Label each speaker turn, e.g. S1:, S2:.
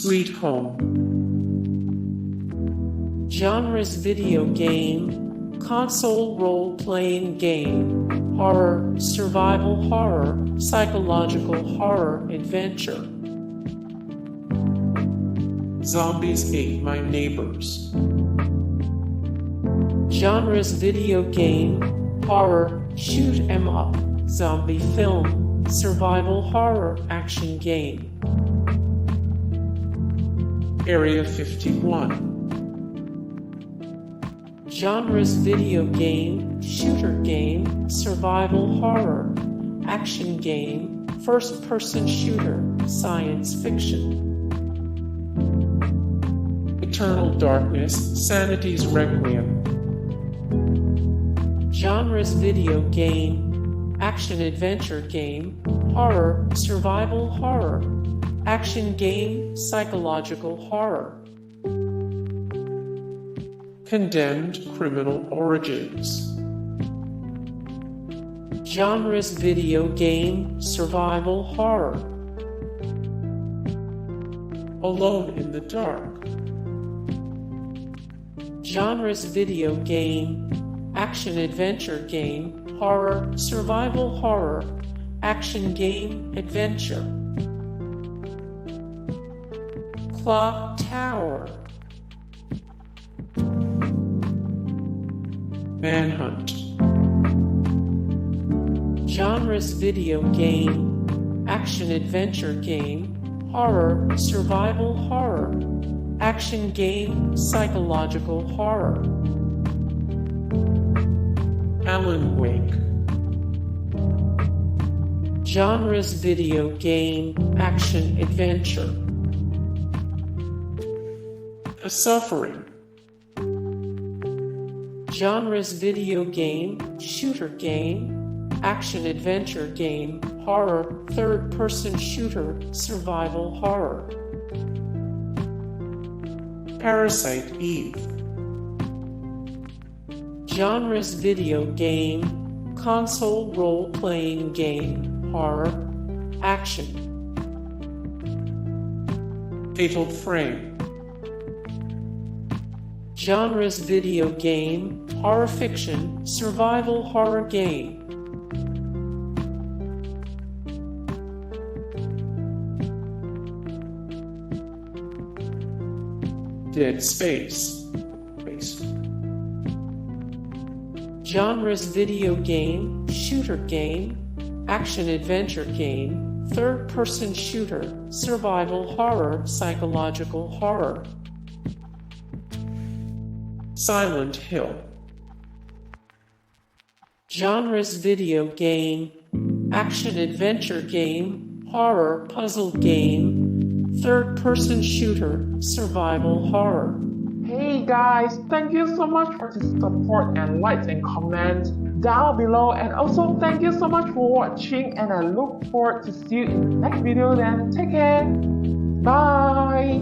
S1: Sweet Home.
S2: Genres: video game, console role-playing game, horror, survival horror, psychological horror, adventure.
S1: Zombies ate my neighbors.
S2: Genres: video game, horror, shoot 'em up, zombie film, survival horror, action game.
S1: Area 51.
S2: Genres: video game, shooter game, survival horror, action game, first-person shooter, science fiction.
S1: Eternal Darkness, Sanity's Requiem.
S2: Genres: video game, action-adventure game, horror, survival horror, action game, psychological horror.
S1: Condemned Criminal Origins.
S2: Genres: video game, survival horror.
S1: Alone in the Dark.
S2: Genres: video game, action-adventure game, horror, survival horror, action game, adventure. Clock Tower.
S1: Manhunt.
S2: Genres: video game, action-adventure game, horror, survival horror, action game, psychological horror.
S1: Alan Wake.
S2: Genres: video game, action-adventure.
S1: The Suffering.
S2: Genres: video game, shooter game, action-adventure game, horror, third-person shooter, survival horror.
S1: Parasite Eve.
S2: Genres: video game, console role-playing game, horror, action.
S1: Fatal Frame.
S2: Genres: video game, horror fiction, survival horror game.
S1: Dead Space.
S2: Genres: video game, shooter game, action-adventure game, third-person shooter, survival horror, psychological horror.
S1: Silent Hill.
S2: Genres: video game, action-adventure game, horror, puzzle game, third-person shooter, survival horror.
S3: Hey guys, thank you so much for the support and likes and comments down below, and also thank you so much for watching, and I look forward to see you in the next video. Then take care, bye.